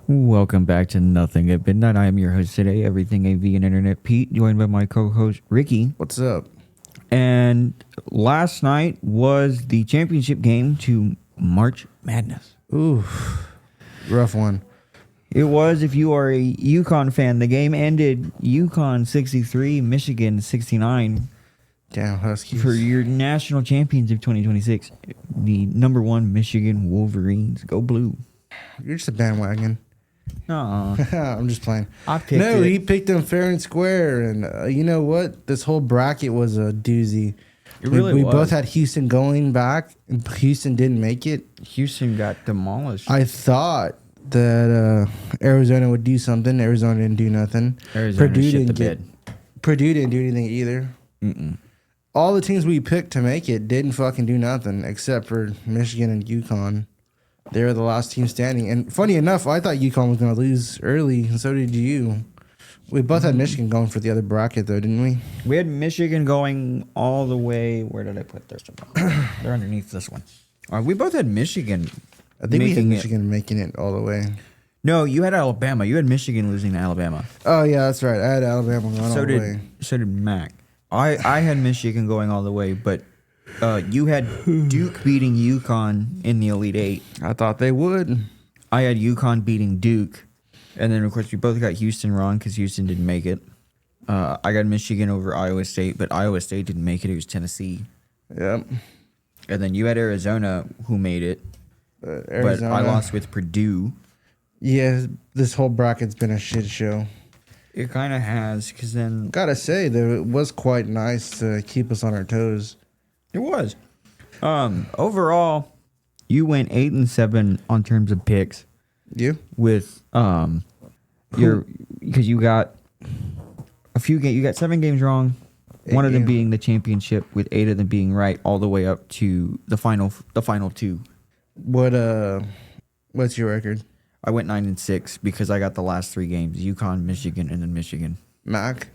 Welcome back to Nothing at Midnight. I am your host today, Everything AV and Internet Pete, joined by my co-host Ricky. What's up? And last night was the championship game to March Madness. Ooh, rough one. It was, if you are a UConn fan, the game ended UConn 63, Michigan 69 Damn, Huskies. for your national champions of 2026, the number one Michigan Wolverines. Go blue. You're just a bandwagon. I'm just playing. I picked it. He picked them fair and square. And you know what? This whole bracket was a doozy. It really we was. both had Houston going back. And Houston didn't make it. Houston got demolished. I thought that Arizona would do something. Arizona didn't do nothing. Arizona shit the bed. Purdue didn't do anything either. Mm-mm. All the teams we picked to make it didn't fucking do nothing except for Michigan and UConn. They were the last team standing. And funny enough, I thought UConn was going to lose early, and so did you. We both had Michigan going for the other bracket, though, didn't we? We had Michigan going all the way. Where did I put this? They're underneath this one. We both had Michigan. I think we had making Michigan making it all the way. No, you had Alabama. You had Michigan losing to Alabama. Oh, yeah, that's right. I had Alabama going all the way. So did Mac. I had Michigan going all the way, but you had Duke beating UConn in the Elite Eight. I thought they would. I had UConn beating Duke. And then, of course, we both got Houston wrong because Houston didn't make it. I got Michigan over Iowa State, but Iowa State didn't make it. It was Tennessee. Yep. And then you had Arizona, who made it. But I lost with Purdue. Yeah, this whole bracket's been a shit show. It kind of has, because then... Gotta say, it was quite nice to keep us on our toes. It was. Overall, you went 8-7 on terms of picks. You? With because you got a few games. You got 7 games wrong. One of them being the championship, with 8 of them being right, all the way up to the final 2. What's your record? I went 9-6 because I got the last 3 games: UConn, Michigan, and then Michigan. Mac?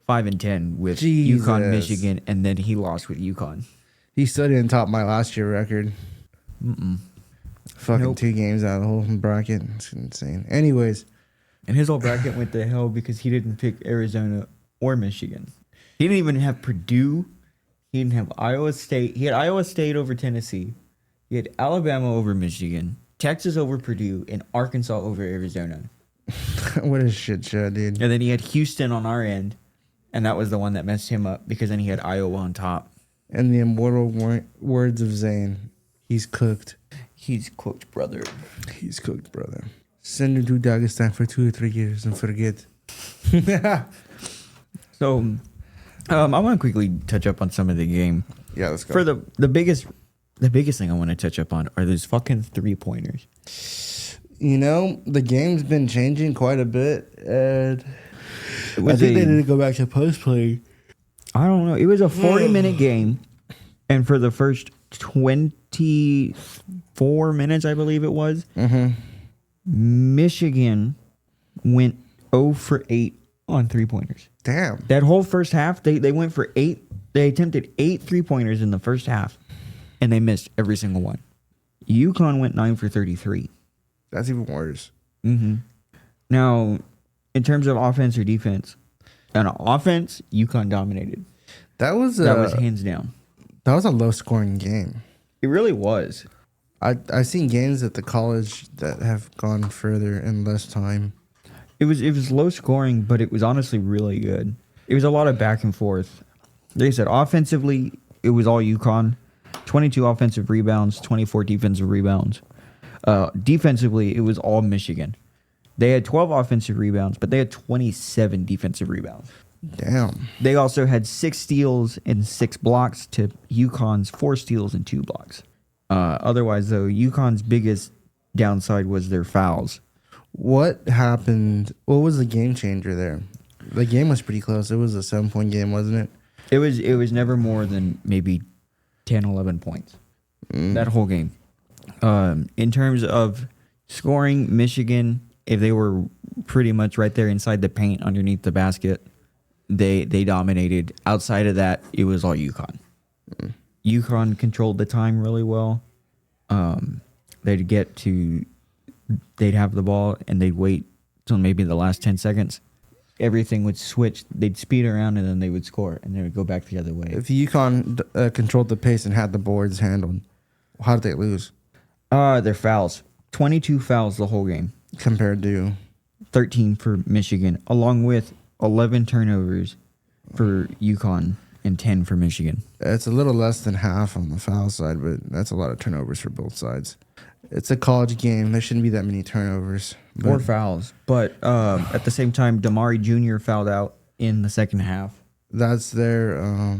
5-10 with Jesus. UConn, Michigan, and then he lost with UConn. He still didn't top my last year record. Fucking Nope. 2 games out of the whole bracket. It's insane. Anyways. And his whole bracket went to hell because he didn't pick Arizona or Michigan. He didn't even have Purdue. He didn't have Iowa State. He had Iowa State over Tennessee. He had Alabama over Michigan, Texas over Purdue, and Arkansas over Arizona. What a shit show, dude. And then he had Houston on our end, and that was the one that messed him up because then he had Iowa on top. And the immortal words of Zane. He's cooked. He's cooked, brother. He's cooked, brother. Send him to Dagestan for 2 or 3 years and forget. So, I want to quickly touch up on some of the game. Yeah, let's go. For the biggest thing I want to touch up on are those fucking 3-pointers. You know, the game's been changing quite a bit, and I think they they need to go back to post play. I don't know. It was a 40-minute game, and for the first 24 minutes, I believe it was, Michigan went 0 for 8 on 3-pointers. Damn. That whole first half, they went for 8. They attempted 8 3-pointers in the first half, and they missed every single one. UConn went 9 for 33. That's even worse. Now, in terms of offense or defense, on offense, UConn dominated. That was hands down. That was a low scoring game. It really was. I've seen games at the college that have gone further in less time. It was low scoring, but it was honestly really good. It was a lot of back and forth. Like I said, offensively, it was all UConn. 22 offensive rebounds, 24 defensive rebounds. Defensively, it was all Michigan. They had 12 offensive rebounds, but they had 27 defensive rebounds. Damn. They also had 6 steals and 6 blocks to UConn's 4 steals and 2 blocks. Otherwise, though, UConn's biggest downside was their fouls. What happened? What was the game changer there? The game was pretty close. It was a 7-point game, wasn't it? It was never more than maybe 10, 11 points. That whole game. In terms of scoring, Michigan, if they were pretty much right there inside the paint underneath the basket, they dominated. Outside of that, it was all UConn. UConn controlled the time really well. They'd get to they'd have the ball and they'd wait till maybe the last 10 seconds. Everything would switch. They'd speed around and then they would score and they would go back the other way. If UConn controlled the pace and had the boards handled, how did they lose? Their fouls. 22 fouls the whole game. Compared to 13 for Michigan, along with 11 turnovers for UConn and 10 for Michigan. it's a little less than half on the foul side, but that's a lot of turnovers for both sides. It's a college game. There shouldn't be that many turnovers. Or fouls. But at the same time, Damari Jr. fouled out in the second half. That's their...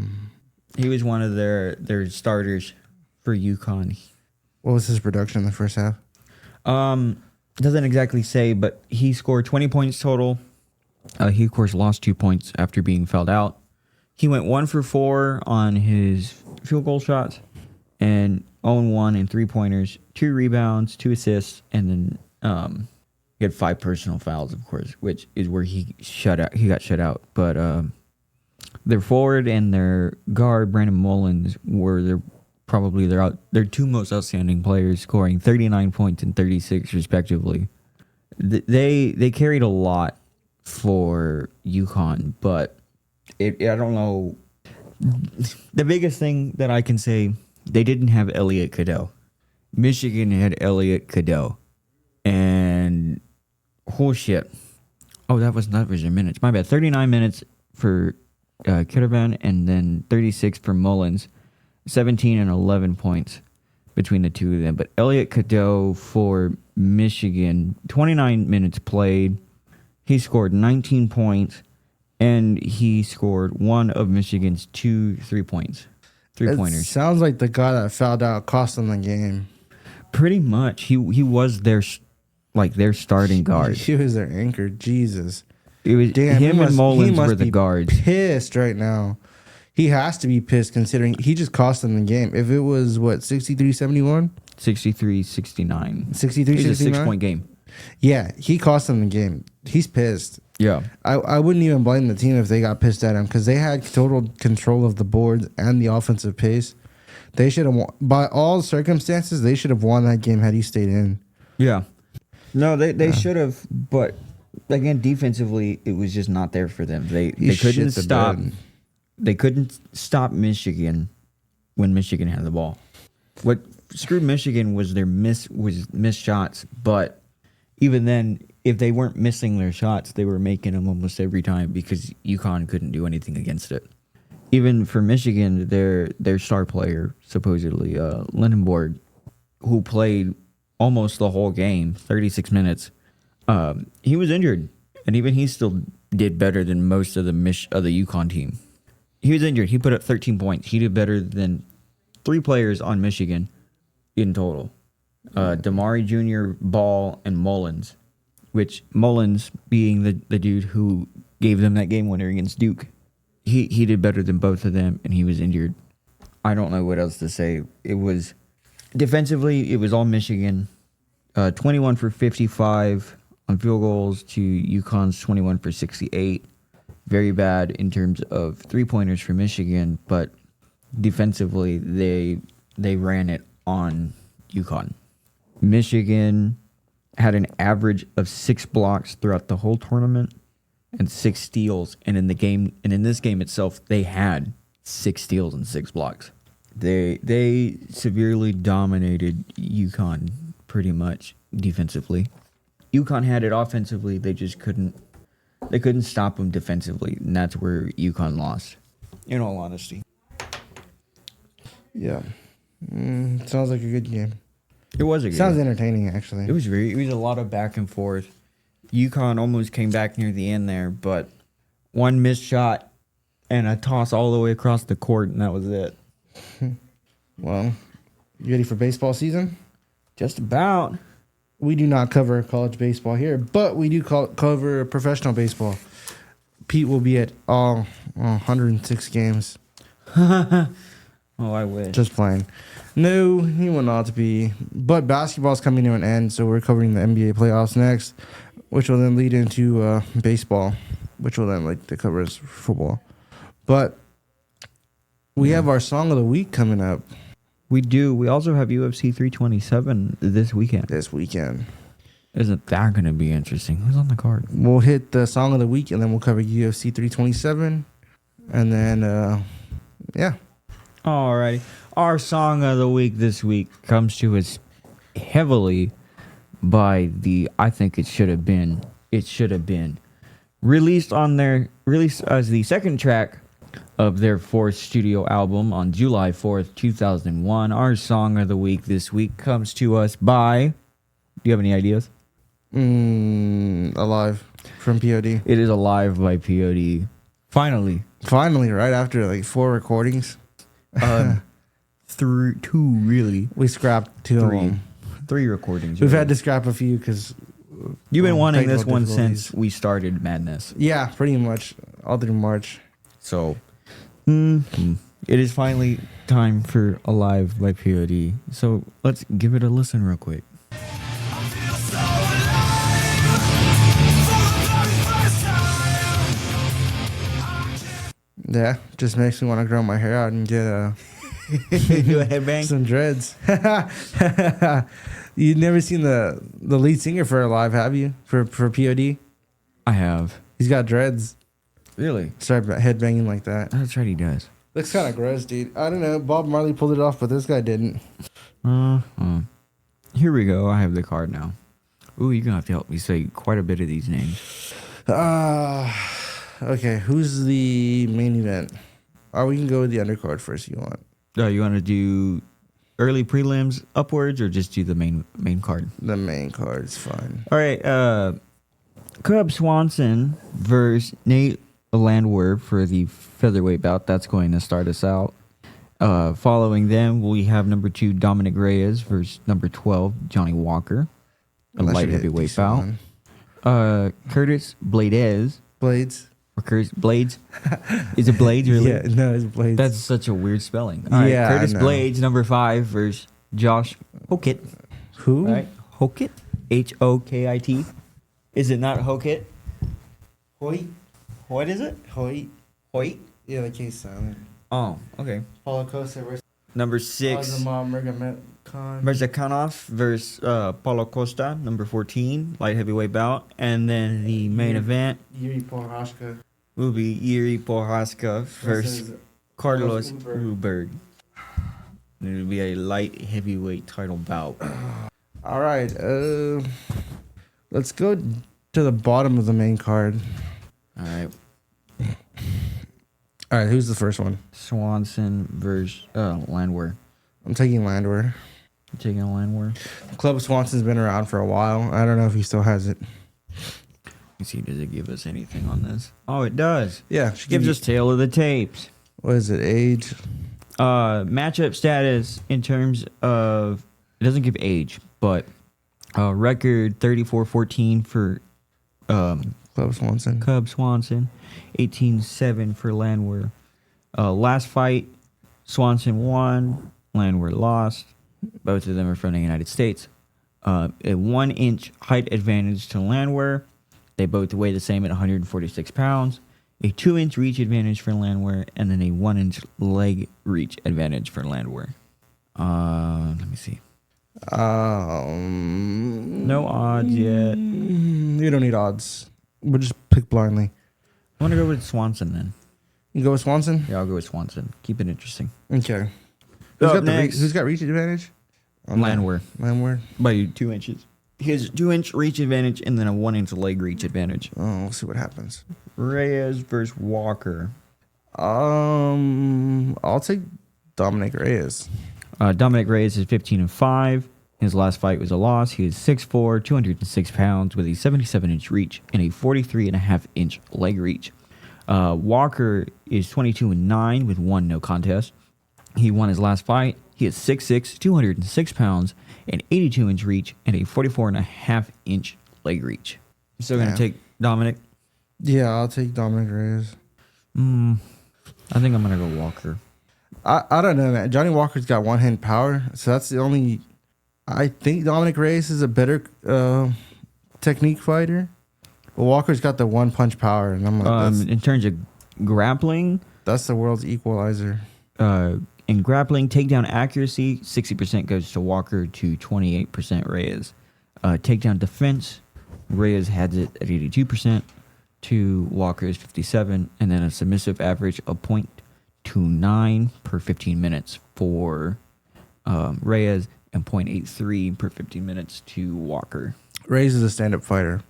He was one of their starters for UConn. what was his production in the first half? Doesn't exactly say, but he scored 20 points total. He, of course, lost 2 points after being fouled out. He went 1 for 4 on his field goal shots and 0-1 in three-pointers, 2 rebounds, 2 assists, and then he had 5 personal fouls, of course, which is where he got shut out. But their forward and their guard, Brandon Mullins, were probably their two most outstanding players, scoring 39 points and 36 respectively. They carried a lot for UConn, but I don't know. The biggest thing that I can say, they didn't have Elliot Cadeau. Michigan had Elliot Cadeau, and oh shit! Oh, that was your minutes. My bad. 39 minutes for Kittervan, and then 36 for Mullins. 17 and 11 points between the two of them. But Elliot Cadeau for Michigan, 29 minutes played. He scored 19 points, and he scored one of Michigan's 2 3-pointers. It sounds like the guy that fouled out cost them the game. Pretty much. He was their starting guard. He was their anchor. Jesus. It was him and Mullins were the guards. Pissed right now. He has to be pissed considering he just cost them the game. If it was, 63-71? 63-69. 63-69? It was a 6-point game. Yeah, he cost them the game. He's pissed. Yeah. I wouldn't even blame the team if they got pissed at him because they had total control of the boards and the offensive pace. They should have won. By all circumstances, they should have won that game had he stayed in. Yeah. No, they should have, but again, defensively, it was just not there for them. They couldn't stop. They couldn't stop Michigan when Michigan had the ball. What screwed Michigan was their missed shots, but even then, if they weren't missing their shots, they were making them almost every time because UConn couldn't do anything against it. Even for Michigan, their star player, supposedly, Lindenborg, who played almost the whole game, 36 minutes, he was injured, and even he still did better than most of the UConn team. He was injured. He put up 13 points. He did better than 3 players on Michigan in total. Damari Jr., Ball, and Mullins, which Mullins being the dude who gave them that game winner against Duke. He did better than both of them, and he was injured. I don't know what else to say. It was defensively, it was all Michigan. 21 for 55 on field goals to UConn's 21 for 68. Very bad in terms of 3-pointers for Michigan, but defensively they ran it on UConn. Michigan had an average of 6 blocks throughout the whole tournament and 6 steals, and in this game itself they had 6 steals and 6 blocks. They severely dominated UConn pretty much defensively. UConn had it offensively, they just couldn't stop them defensively, and that's where UConn lost, in all honesty. Yeah. Sounds like a good game. It was a good Sounds game. entertaining, actually. It was a lot of back and forth. UConn almost came back near the end there, but one missed shot and a toss all the way across the court, and that was it. Well, you ready for baseball season? Just about. We do not cover college baseball here, but we do cover professional baseball. Pete will be at all 106 games. Oh, I wish. Just playing. No, he will not be. But basketball's coming to an end, so we're covering the NBA playoffs next, which will then lead into baseball, which will then like to cover as football. But we have our song of the week coming up. We do. We also have UFC 327 this weekend. Isn't that going to be interesting? Who's on the card? We'll hit the song of the week, and then we'll cover UFC 327, and then yeah. Alrighty. Our song of the week this week comes to us heavily by the I think it should have been. It should have been released as the second track of their fourth studio album on July 4th, 2001. Our song of the week this week comes to us by. Do you have any ideas? Alive from POD. It is Alive by POD. Finally, right after like 4 recordings. Two really. We scrapped 2 of them. 3 recordings. We've really. had to scrap a few because You've been wanting this one difficulties. since we started Madness. Yeah, pretty much all through March. So, it is finally time for Alive by POD. So let's give it a listen real quick. Yeah, just makes me want to grow my hair out and get Do a headbang. some dreads. You've never seen the lead singer for Alive, have you? For POD? I have. He's got dreads. Really? Start headbanging like that. That's right, he does. Looks kind of gross, dude. I don't know. Bob Marley pulled it off, but this guy didn't. Here we go. I have the card now. Ooh, you're going to have to help me say quite a bit of these names. Okay, who's the main event? We can go with the undercard first if you want. You want to do early prelims upwards or just do the main card? The main card is fine. All right. Cub Swanson versus Nate Landwehr for the featherweight bout. That's going to start us out. Following them, we have number 2 Dominic Reyes versus number 12 Johnny Walker, a light heavyweight bout. Curtis Blades. Or Curtis Blades. Is it Blades really? Yeah, no, it's Blades. That's such a weird spelling. All right, Yeah, Curtis I know. Blades, number 5 versus Josh Hokit. Who? All right, Hokit. Hokit. Is it not Hokit? Hoyt. What is it? Hoyt. Hoyt. Yeah, the case silent. Oh, okay. Paulo Costa versus Number 6. Mirzakanov versus Paulo Costa, number 14, light heavyweight bout. And then the main event Yuri Prochazka will be Yuri Prochazka versus Carlos Uberg. It will be a light heavyweight title bout. All right. Let's go to the bottom of the main card. All right. All right, who's the first one? Swanson versus Landwehr. I'm taking Landwehr. You taking a Landwehr? Club Swanson's been around for a while. I don't know if he still has it. Let's see, does it give us anything on this? Oh, it does. Yeah, It gives us tail of the tapes. What is it? Age? Matchup status in terms of, it doesn't give age, but record 34-14 for Club Swanson. Cub Swanson, 18-7 for Landwehr. Last fight, Swanson won, Landwehr lost. Both of them are from the United States. A 1-inch height advantage to Landwehr. They both weigh the same at 146 pounds. A 2-inch reach advantage for Landwehr, and then a 1-inch leg reach advantage for Landwehr. Let me see. No odds yet. You don't need odds. We'll just pick blindly. I want to go with Swanson then. You go with Swanson? Yeah, I'll go with Swanson. Keep it interesting. Okay. Next, Who's got reach advantage? Landwehr Landwehr. by 2 inches. He has a 2-inch reach advantage and then a 1-inch leg reach advantage. Oh, we'll see what happens. Reyes versus Walker. I'll take Dominic Reyes. Dominic Reyes is 15-5. His last fight was a loss. He is 6'4", 206 pounds with a 77-inch reach and a 43.5-inch leg reach. Walker is 22-9 with 1 no contest. He won his last fight. He is 6'6", 206 pounds, an 82-inch reach, and a 44.5-inch leg reach. I'm still going to take Dominic. Yeah, I'll take Dominic Reyes. I think I'm going to go Walker. I don't know, man. Johnny Walker's got one-hand power, so that's the only... I think Dominic Reyes is a better technique fighter. But Walker's got the one-punch power, and I'm like, In terms of grappling... that's the world's equalizer. In grappling, takedown accuracy, 60% goes to Walker to 28% Reyes. Takedown defense, Reyes has it at 82%, to Walker's 57, and then a submissive average of 0.29 per 15 minutes for Reyes and 0.83 per 15 minutes to Walker. Reyes is a stand-up fighter.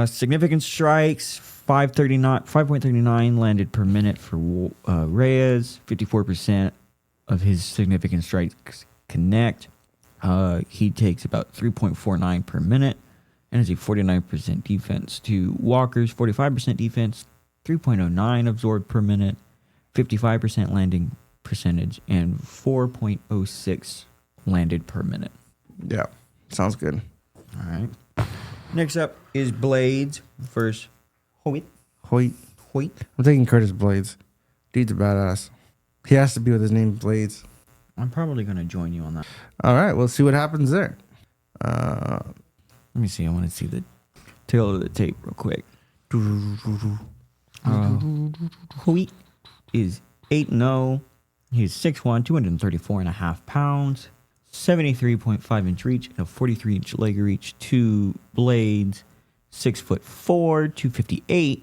Significant strikes, 5.39 landed per minute for Reyes. 54% of his significant strikes connect. He takes about 3.49 per minute and has a 49% defense to Walker's 45% defense, 3.09 absorbed per minute, 55% landing percentage, and 4.06 landed per minute. Yeah, sounds good. All right. Next up is Blades versus Hoyt. Hoyt. I'm taking Curtis Blades. Dude's a badass. He has to be with his name Blades. I'm probably going to join you on that. All right, we'll see what happens there. Let me see. I want to see the tail of the tape real quick. Hoyt is 8-0. He's 6'1", 234.5 pounds, 73.5 inch reach, and a 43 inch leg reach. To Blades, 6'4", 258,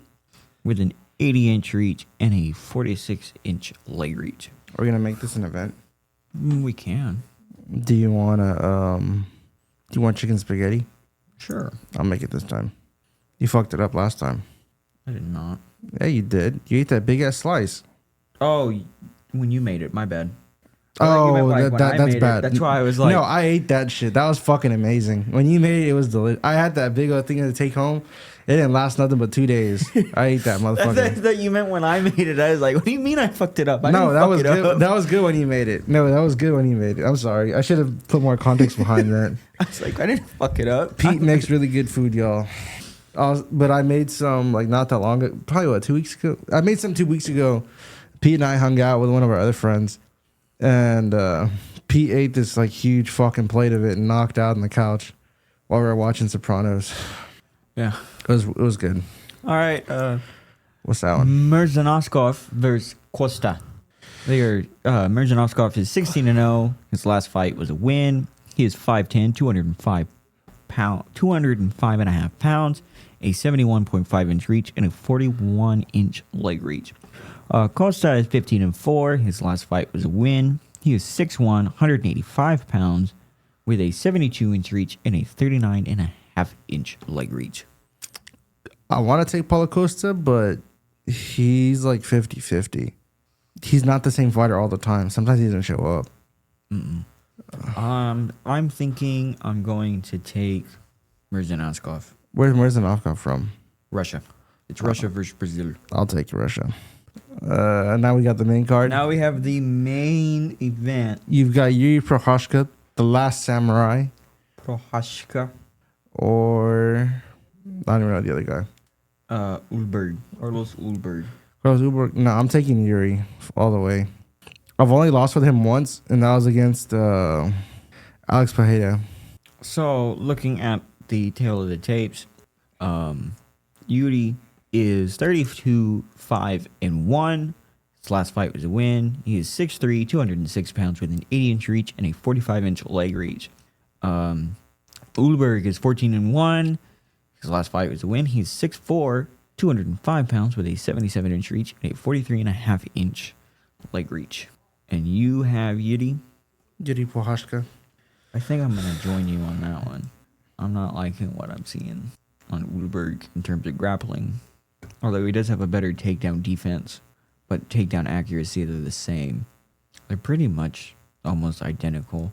with an 80 inch reach and a 46 inch leg reach. Are we gonna make this an event? We can. Do you want chicken spaghetti? Sure. I'll make it this time. You fucked it up last time. I did not. Yeah, you did. You ate that big ass slice. Oh, when you made it, my bad. Oh, When I that's made bad. it. That's why I was like, no, I ate that shit. That was fucking amazing. When you made it, it was delicious. I had that big old thing to take home. It didn't last nothing but 2 days. I ate that motherfucker. that you meant when I made it. I was like, what do you mean I fucked it up? I No, didn't that fuck was it good. up. That was good when you made it. No, that was good when you made it. I'm sorry. I should have put more context behind that. I was like, I didn't fuck it up. Pete makes really good food, y'all. But I made some like not that long ago. Probably 2 weeks ago. I made some 2 weeks ago. Pete and I hung out with one of our other friends, and Pete ate this like huge fucking plate of it and knocked out on the couch while we were watching Sopranos. Yeah. It was good. All right. What's that one? Mirzanovskov versus Costa. They are Mirzanovskov is 16-0. His last fight was a win. He is 5'10", 205.5 pounds, a 71.5 inch reach, and a 41 inch leg reach. Costa is 15-4. His last fight was a win. He is 6'1", 185 pounds, with a 72 inch reach and a 39.5 inch leg reach. I want to take Paulo Costa, but he's like 50-50. He's not the same fighter all the time. Sometimes he doesn't show up. I'm thinking I'm going to take Mirzanovskov. Where's Mirzanovskov from? Russia. It's Russia versus Brazil. I'll take Russia. Now we got the main card. Now we have the main event. You've got Yuri Prochazka, the Last Samurai, Prochazka. or I don't even know the other guy. Ulberg. Carlos Ulberg. Carlos Ulberg. No, I'm taking Yuri all the way. I've only lost with him once, and that was against Alex Pajeda. So, looking at the tail of the tapes, Yuri is 32-5-1. His last fight was a win. He is 6'3", 206 pounds with an 80 inch reach and a 45 inch leg reach. Ulberg is 14-1. His last fight was a win. He's 6'4", 205 pounds with a 77 inch reach and a 43.5 inch leg reach. And you have Yuri Prochazka. I think I'm going to join you on that one. I'm not liking what I'm seeing on Ulberg in terms of grappling. Although he does have a better takedown defense, but takedown accuracy, they're the same. They're pretty much almost identical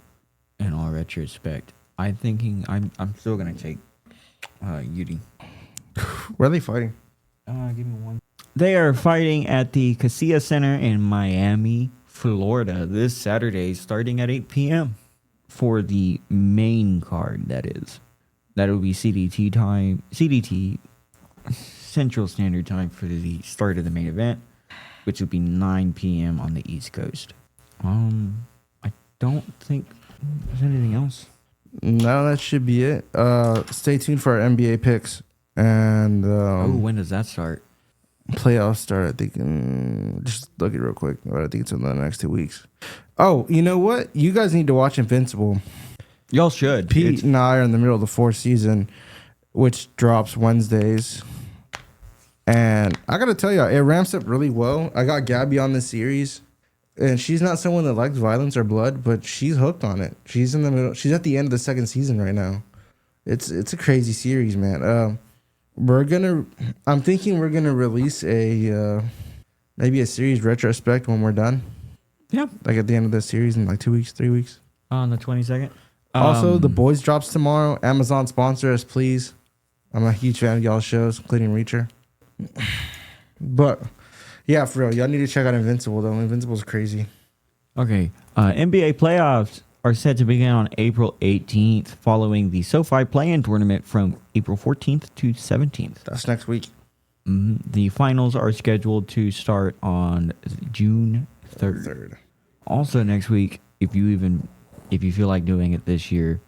in all retrospect. I'm still going to take Yuri. Where are they fighting? Give me one. They are fighting at the Casilla Center in Miami, Florida this Saturday starting at 8 p.m. for the main card, that is. That will be CDT time, CDT Central Standard Time for the start of the main event, which will be 9 p.m. on the East Coast. I don't think there's anything else. No, that should be it. Stay tuned for our NBA picks. And when does that start? Playoffs start, I think, just look it real quick. But I think it's in the next 2 weeks. Oh, you know what? You guys need to watch Invincible. Y'all should. Pete and I are in the middle of the fourth season, which drops Wednesdays. And I got to tell you, it ramps up really well. I got Gabby on this series, and she's not someone that likes violence or blood, but she's hooked on it. She's in the middle. She's at the end of the second season right now. It's a crazy series, man. I'm thinking we're gonna release maybe a series retrospect when we're done. Yeah. Like at the end of the series in like 2 weeks, 3 weeks. On the 22nd. Also, The Boys drops tomorrow. Amazon sponsor us, please. I'm a huge fan of y'all's shows, including Reacher. But yeah, for real, y'all need to check out Invincible though. Invincible's crazy. Okay. NBA playoffs are set to begin on April 18th, following the SoFi play-in tournament from April 14th to 17th. That's next week. The finals are scheduled to start on June 3rd. Also next week, if you feel like doing it this year,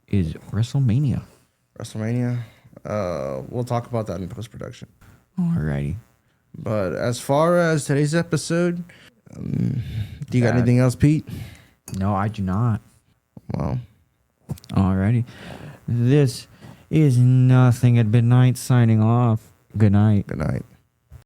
is WrestleMania. We'll talk about that in post-production. Alrighty. But as far as today's episode, do you got anything else, Pete? No, I do not. Well, alrighty. This is Nothing at Midnight signing off. Good night. Good night.